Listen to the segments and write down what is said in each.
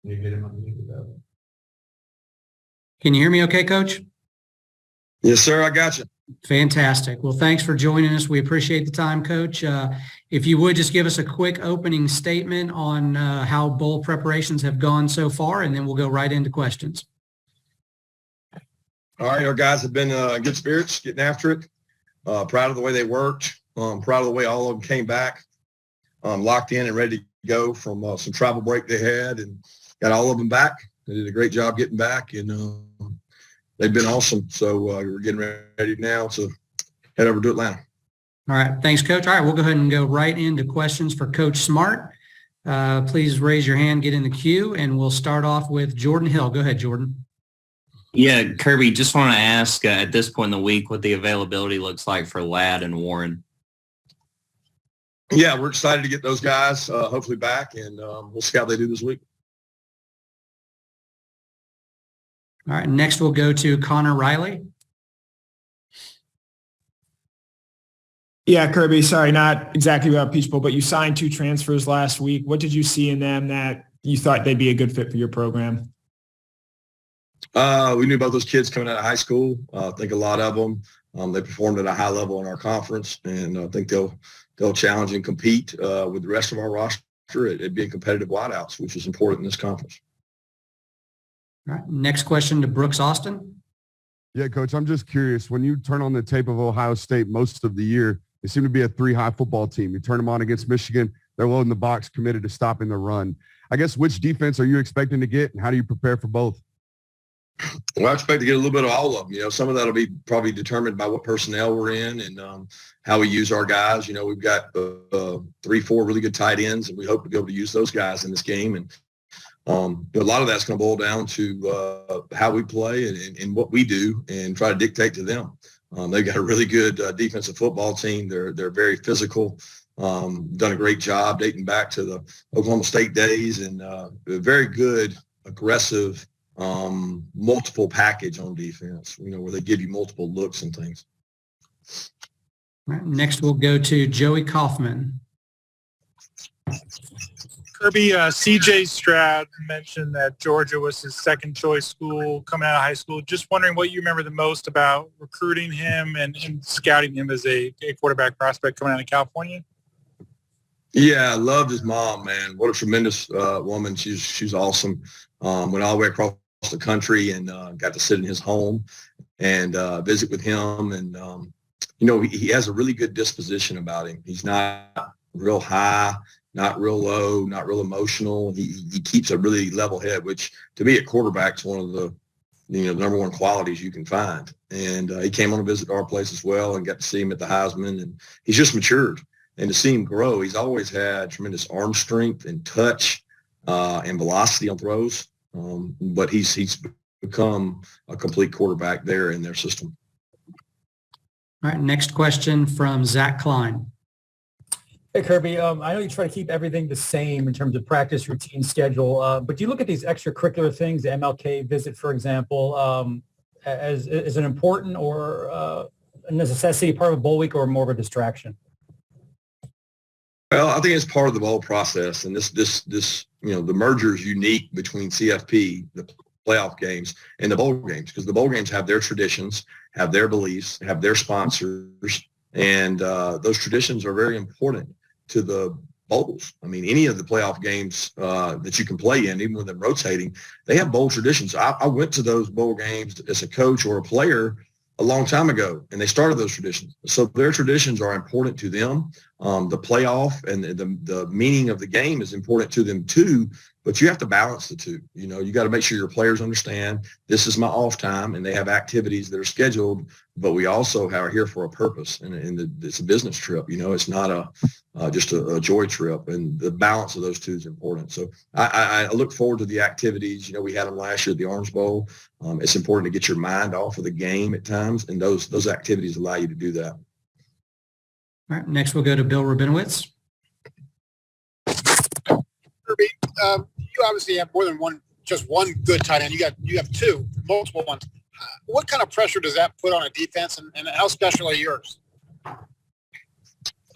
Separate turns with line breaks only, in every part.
You get him unmuted.
Can you hear me okay, Coach?
Yes, sir. I got you.
Fantastic. Well, thanks for joining us. We appreciate the time, Coach. If you would just give us a quick opening statement on how bowl preparations have gone so far, and then we'll go right into questions.
All right, our guys have been in good spirits, getting after it. Proud of the way they worked. Proud of the way all of them came back, locked in and ready to go from some travel break they had, and got all of them back. They did a great job getting back, and they've been awesome. So we're getting ready now to head over to Atlanta.
All right. Thanks, Coach. All right, we'll go ahead and go right into questions for Coach Smart. Please raise your hand, get in the queue, and we'll start off with Jordan Hill. Go ahead, Jordan.
Yeah, Kirby, just want to ask at this point in the week what the availability looks like for Ladd and Warren.
Yeah, we're excited to get those guys hopefully back, and we'll see how they do this week.
All right, next we'll go to Connor Riley.
Yeah, Kirby, sorry, not exactly about Peach Bowl, but you signed 2 transfers last week. What did you see in them that you thought they'd be a good fit for your program?
We knew about those kids coming out of high school. I think a lot of them, they performed at a high level in our conference, and I think they'll challenge and compete with the rest of our roster at being competitive wideouts, which is important in this conference.
All right, next question to Brooks Austin.
Yeah, Coach, I'm just curious. When you turn on the tape of Ohio State most of the year, they seem to be a 3-high football team. You turn them on against Michigan, they're loading the box, committed to stopping the run. I guess which defense are you expecting to get, and how do you prepare for both?
Well, I expect to get a little bit of all of them. You know, some of that will be probably determined by what personnel we're in and how we use our guys. You know, we've got 3-4 really good tight ends, and we hope to be able to use those guys in this game. And a lot of that's going to boil down to how we play and what we do and try to dictate to them. They've got a really good defensive football team. They're very physical, done a great job dating back to the Oklahoma State days, and very good, aggressive, multiple package on defense, you know, where they give you multiple looks and things.
All right, next we'll go to Joey Kaufman.
Kirby, CJ Stroud mentioned that Georgia was his second choice school coming out of high school. Just wondering what you remember the most about recruiting him and scouting him as a quarterback prospect coming out of California.
Yeah, I loved his mom, man. What a tremendous woman. She's awesome. Went all the way across the country and got to sit in his home and visit with him. And, you know, he has a really good disposition about him. He's not real high, not real low, not real emotional. He keeps a really level head, which to me at quarterback is one of the, you know, the number one qualities you can find. And he came on a visit to our place as well and got to see him at the Heisman. And he's just matured. And to see him grow, he's always had tremendous arm strength and touch and velocity on throws. But he's become a complete quarterback there in their system.
All right, next question from Zach Klein.
Hey, Kirby, I know you try to keep everything the same in terms of practice, routine, schedule, but do you look at these extracurricular things, the MLK visit, for example, as an important or a necessity, part of a bowl week, or more of a distraction?
Well, I think it's part of the bowl process, and this you know, the merger is unique between CFP, the playoff games, and the bowl games, because the bowl games have their traditions, have their beliefs, have their sponsors, and those traditions are very important to the bowls. I mean, any of the playoff games that you can play in, even with them rotating, they have bowl traditions. I went to those bowl games as a coach or a player a long time ago, and they started those traditions. So their traditions are important to them. The playoff and the meaning of the game is important to them too, but you have to balance the two. You know, you got to make sure your players understand this is my off time, and they have activities that are scheduled, but we also are here for a purpose, and it's a business trip. You know, it's not just a joy trip, and the balance of those two is important. So I look forward to the activities. You know, we had them last year at the Orange Bowl. It's important to get your mind off of the game at times, and those activities allow you to do that.
All right, next we'll go to Bill Rabinowitz.
Kirby, you obviously have more than just one good tight end. You have two, multiple ones. What kind of pressure does that put on a defense, and how special are yours?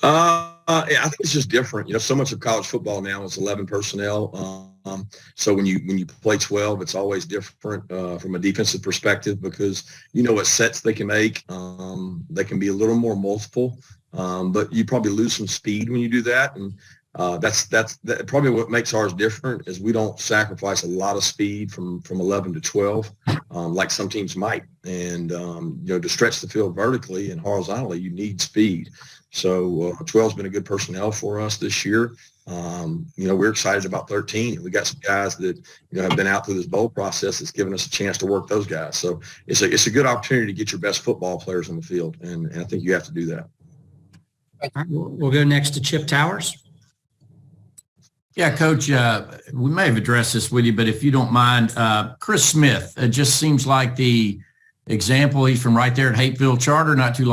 I think it's just different. You know, so much of college football now is 11 personnel. So when you play 12, it's always different from a defensive perspective because you know what sets they can make. They can be a little more multiple, but you probably lose some speed when you do that. And that's probably what makes ours different is we don't sacrifice a lot of speed from 11 to 12 like some teams might. And, to stretch the field vertically and horizontally, you need speed. So 12's been a good personnel for us this year. We're excited about 13. We got some guys that, have been out through this bowl process that's given us a chance to work those guys. So it's a good opportunity to get your best football players on the field. And I think you have to do that.
All right, we'll go next to Chip Towers.
Yeah, Coach, we may have addressed this with you, but if you don't mind, Chris Smith, it just seems like the example. He's from right there at Hateville Charter, not too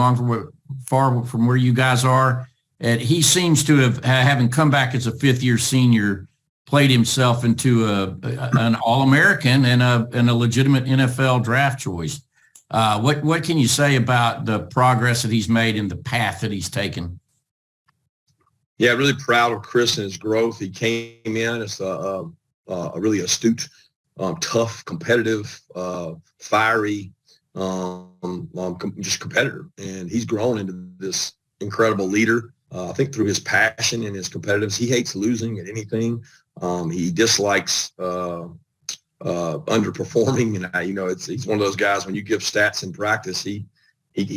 far from where you guys are. And he seems to have, having come back as a fifth-year senior, played himself into an All-American and a legitimate NFL draft choice. What can you say about the progress that he's made and the path that he's taken?
Yeah, really proud of Chris and his growth. He came in as a really astute, tough, competitive, fiery, just competitor. And he's grown into this incredible leader. I think through his passion and his competitiveness, he hates losing at anything. He dislikes underperforming. And, he's one of those guys, when you give stats in practice, he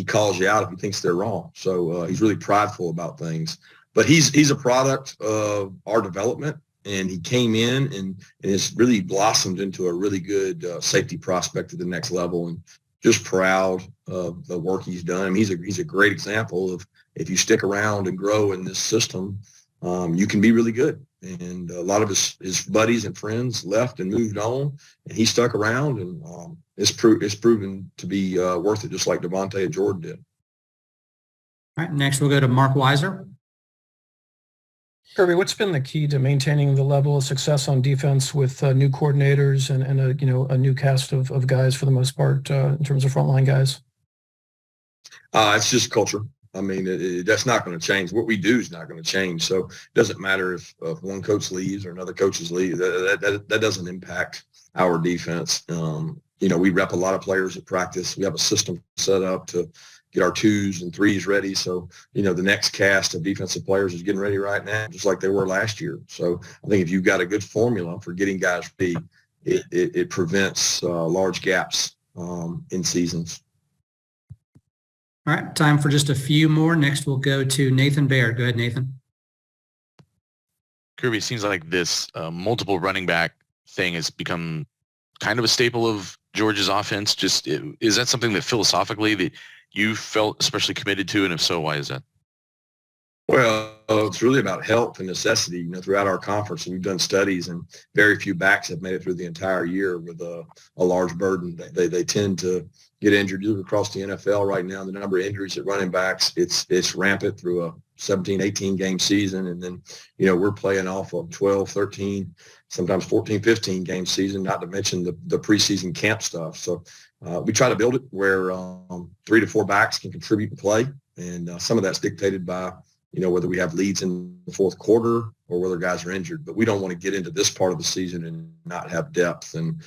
calls you out if he thinks they're wrong. So he's really prideful about things. But he's a product of our development, and he came in and has really blossomed into a really good safety prospect at the next level. And just proud of the work he's done. I mean, he's a great example of if you stick around and grow in this system, you can be really good. And a lot of his buddies and friends left and moved on, and he stuck around, and it's proven to be worth it, just like Devontae at Jordan did.
All right, next we'll go to Mark Weiser.
Kirby, what's been the key to maintaining the level of success on defense with new coordinators and a new cast of guys for the most part in terms of frontline guys?
It's just culture. I mean, that's not going to change. What we do is not going to change. So it doesn't matter if one coach leaves or another coach leaves. That doesn't impact our defense. We rep a lot of players at practice. We have a system set up to get our 2s and 3s ready. So, the next cast of defensive players is getting ready right now, just like they were last year. So I think if you've got a good formula for getting guys ready, it prevents large gaps in seasons.
All right, time for just a few more. Next, we'll go to Nathan Baird. Go ahead, Nathan.
Kirby, it seems like this multiple running back thing has become kind of a staple of Georgia's offense. Is that something that philosophically that you felt especially committed to, and if so, why is that?
Well, it's really about health and necessity. Throughout our conference, and we've done studies, and very few backs have made it through the entire year with a large burden. They tend to get injured. You look across the NFL right now, the number of injuries at running backs, it's rampant through a 17, 18 game season. And then, we're playing off of 12, 13, sometimes 14, 15 game season, not to mention the preseason camp stuff. So we try to build it where 3 to 4 backs can contribute and play. And some of that's dictated by, whether we have leads in the fourth quarter or whether guys are injured. But we don't want to get into this part of the season and not have depth. And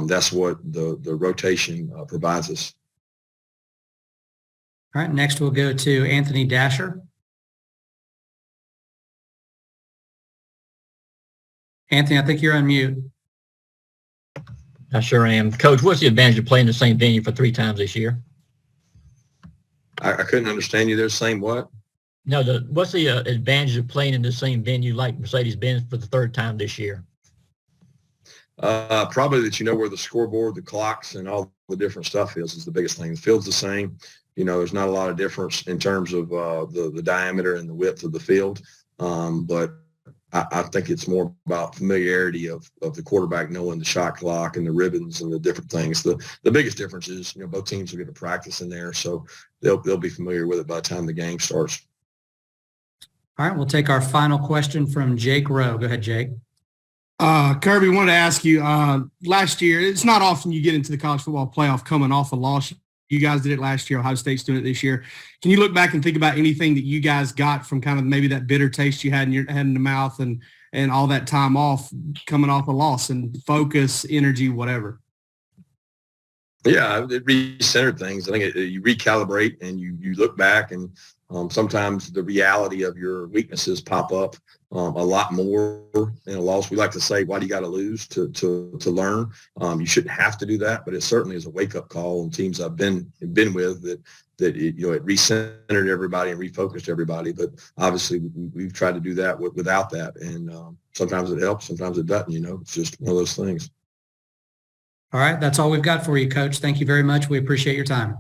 that's what the rotation provides us.
All right, next we'll go to Anthony Dasher. Anthony, I think you're on mute.
I sure am. Coach, what's the advantage of playing the same venue for 3 times this year?
I couldn't understand you there. Same what?
No, what's the advantage of playing in the same venue like Mercedes-Benz for the 3rd time this year?
Probably that where the scoreboard, the clocks, and all the different stuff is the biggest thing. The field's the same. There's not a lot of difference in terms of the diameter and the width of the field. But I think it's more about familiarity of the quarterback knowing the shot clock and the ribbons and the different things. The biggest difference is, both teams will get to practice in there, so they'll be familiar with it by the time the game starts.
All right, we'll take our final question from Jake Rowe. Go ahead, Jake.
Kirby, wanted to ask you, last year, it's not often you get into the college football playoff coming off a loss. You guys did it last year. Ohio State's doing it this year. Can you look back and think about anything that you guys got from kind of maybe that bitter taste you had in the mouth and and all that time off coming off a loss and focus, energy, whatever?
Yeah, it recentered things. I think you recalibrate and you look back, and sometimes the reality of your weaknesses pop up a lot more in a loss. We like to say, why do you got to lose to learn? You shouldn't have to do that, but it certainly is a wake-up call. And teams I've been with that it recentered everybody and refocused everybody. But obviously we've tried to do that without that. And sometimes it helps, sometimes it doesn't. It's just one of those things.
All right. That's all we've got for you, Coach. Thank you very much. We appreciate your time.